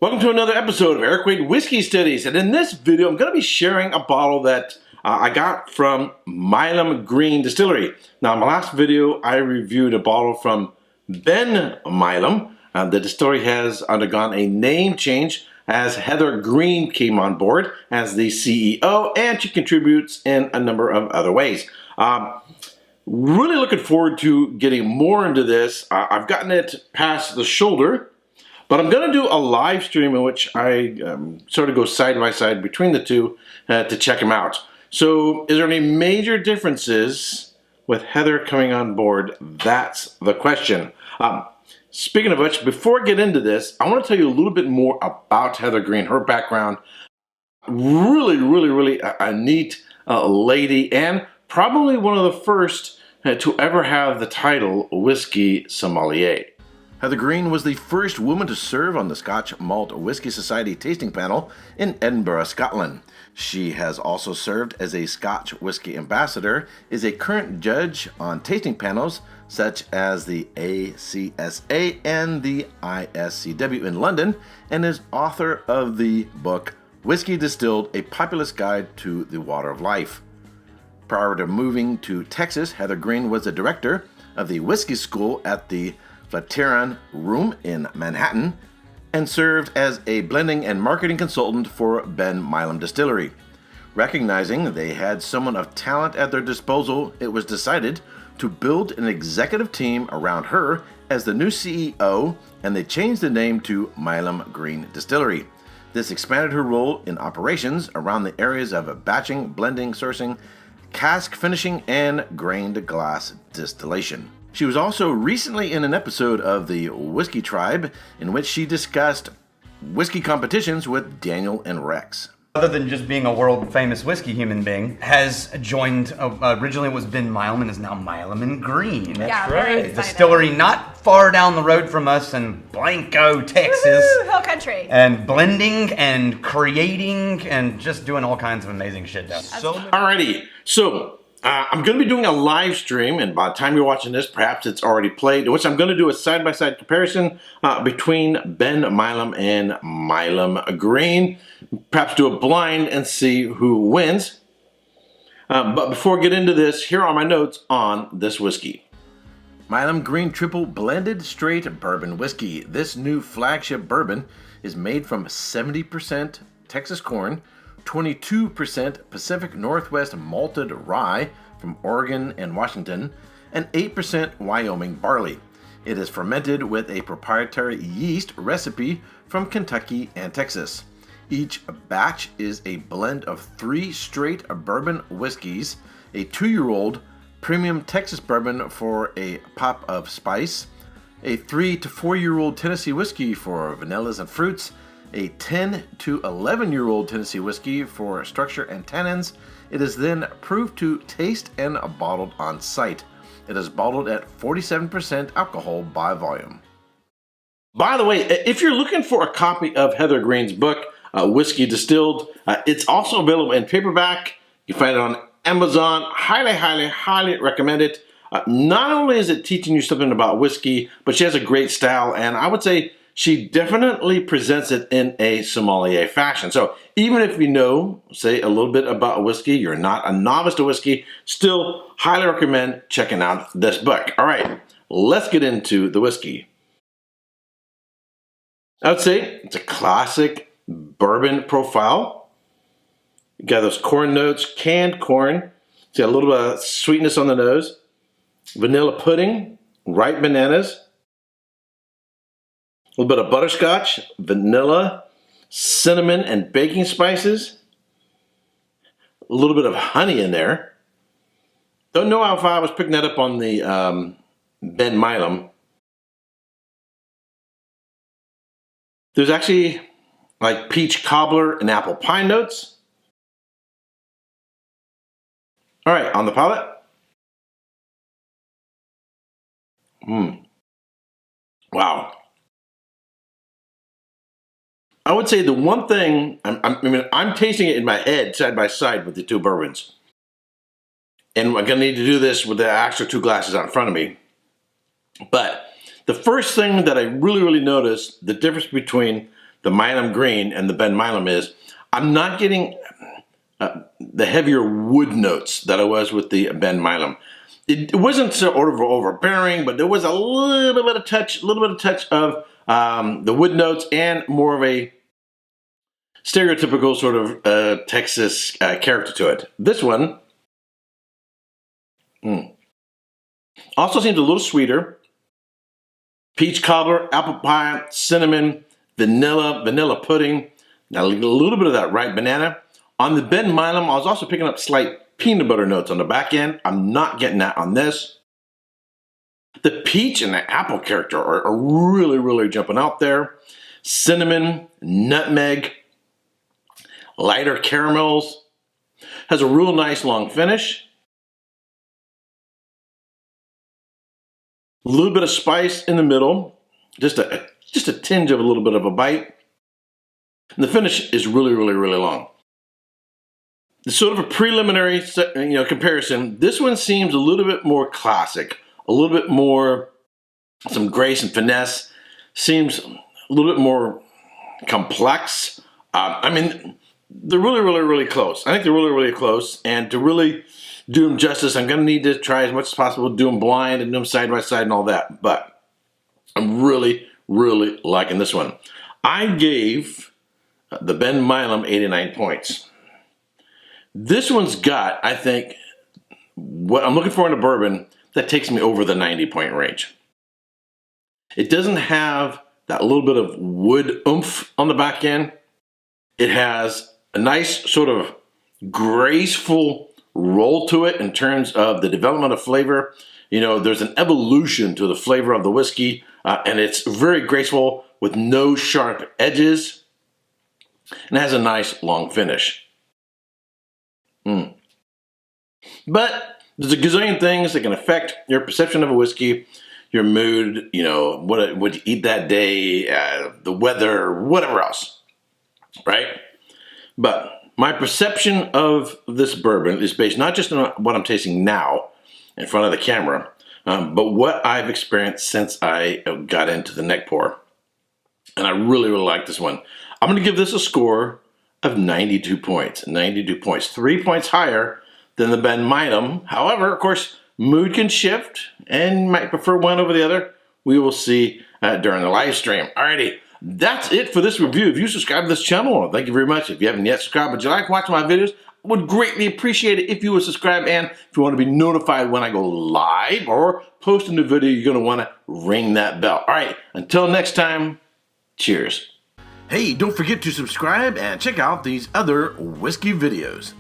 Welcome to another episode of Erik Wait Whiskey Studies, and in this video I'm going to be sharing a bottle that I got from Milam Greene Distillery. Now in my last video I reviewed a bottle from Ben Milam. The distillery has undergone a name change as Heather Greene came on board as the CEO, and she contributes in a number of other ways. Really looking forward to getting more into this. I've gotten it past the shoulder. But I'm going to do a live stream in which I sort of go side by side between the two to check them out. So is there any major differences with Heather coming on board? That's the question. Speaking of which, before I get into this, I want to tell you a little bit more about Heather Greene, her background. Really a neat lady, and probably one of the first to ever have the title Whiskey Sommelier. Heather Greene was the first woman to serve on the Scotch Malt Whisky Society tasting panel in Edinburgh, Scotland. She has also served as a Scotch Whisky Ambassador, is a current judge on tasting panels such as the ACSA and the ISCW in London, and is author of the book Whisky Distilled, A Populist Guide to the Water of Life. Prior to moving to Texas, Heather Greene was the director of the Whisky School at the Flatiron Room in Manhattan, and served as a blending and marketing consultant for Ben Milam Distillery. Recognizing they had someone of talent at their disposal, it was decided to build an executive team around her as the new CEO, and they changed the name to Milam Greene Distillery. This expanded her role in operations around the areas of batching, blending, sourcing, cask finishing, and grained glass distillation. She was also recently in an episode of the Whiskey Tribe in which she discussed whiskey competitions with Daniel and Rex. Other than just being a world-famous whiskey human being, has joined, originally it was Ben Milam and is now Milam Greene. That's right. Distillery not far down the road from us in Blanco, Texas. Woo-hoo, Hill Country. And blending and creating and just doing all kinds of amazing shit down. Alrighty, so I'm going to be doing a live stream, and by the time you're watching this, perhaps it's already played, in which I'm going to do a side-by-side comparison between Ben Milam and Milam Greene. Perhaps do a blind and see who wins. But before I get into this, here are my notes on this whiskey. Milam Greene Triple Blended Straight Bourbon Whiskey. This new flagship bourbon is made from 70% Texas corn, 22% Pacific Northwest malted rye from Oregon and Washington, and 8% Wyoming barley. It is fermented with a proprietary yeast recipe from Kentucky and Texas. Each batch is a blend of 3 straight bourbon whiskeys, a 2-year-old premium Texas bourbon for a pop of spice, a 3 to 4-year-old Tennessee whiskey for vanillas and fruits, a 10 to 11-year-old Tennessee whiskey for structure and tannins. It is then proved to taste and bottled on site. It is bottled at 47% alcohol by volume. By the way, if you're looking for a copy of Heather Greene's book, Whiskey Distilled, it's also available in paperback. You find it on Amazon. Highly recommend it. Not only is it teaching you something about whiskey, but she has a great style, and I would say she definitely presents it in a sommelier fashion. So even if you know, say, a little bit about whiskey, you're not a novice to whiskey, still highly recommend checking out this book. All right, let's get into the whiskey. I would say it's a classic bourbon profile. You got those corn notes, canned corn. It's got a little bit of sweetness on the nose. Vanilla pudding, ripe bananas. A little bit of butterscotch, vanilla, cinnamon, and baking spices. A little bit of honey in there. Don't know if I was picking that up on the Ben Milam. There's actually like peach cobbler and apple pie notes. All right, on the palate. Wow. I would say the one thing, I'm tasting it in my head side by side with the two bourbons. And I'm gonna need to do this with the extra 2 glasses out in front of me. But the first thing that I really noticed, the difference between the Milam Greene and the Ben Milam is, I'm not getting the heavier wood notes that I was with the Ben Milam. It wasn't so overbearing, but there was a little bit of touch of the wood notes and more of a stereotypical sort of Texas character to it. This one also seems a little sweeter. Peach cobbler, apple pie, cinnamon, vanilla pudding. Now a little bit of that ripe banana. On the Ben Milam, I was also picking up slight peanut butter notes on the back end. I'm not getting that on this. The peach and the apple character are really jumping out there. Cinnamon, nutmeg, lighter caramels. Has a real nice long finish. A little bit of spice in the middle. Just a tinge of a little bit of a bite. And the finish is really long. It's sort of a preliminary, comparison. This one seems a little bit more classic, a little bit more some grace and finesse. Seems a little bit more complex. I mean, they're really close. I think they're really close. And to really do them justice, I'm going to need to try as much as possible to do them blind and do them side by side and all that. But I'm really liking this one. I gave the Ben Milam 89 points. This one's got, I think, what I'm looking for in a bourbon that takes me over the 90-point range. It doesn't have that little bit of wood oomph on the back end. It has a nice sort of graceful roll to it in terms of the development of flavor. There's an evolution to the flavor of the whiskey, and it's very graceful with no sharp edges, and it has a nice long finish. But there's a gazillion things that can affect your perception of a whiskey, your mood, what you eat that day, the weather, whatever else, right? But my perception of this bourbon is based not just on what I'm tasting now in front of the camera, but what I've experienced since I got into the neck pour. And I really like this one. I'm going to give this a score of 92 points. 92 points. 3 points higher than the Ben Milam. However, of course, mood can shift and you might prefer one over the other. We will see during the live stream. Alrighty, that's it for this review. If you subscribe to this channel, thank you very much. If you haven't yet subscribed, but you like watching my videos, I would greatly appreciate it if you would subscribe. And if you want to be notified when I go live or post a new video, you're going to want to ring that bell. Alright, until next time, cheers. Hey, don't forget to subscribe and check out these other whiskey videos.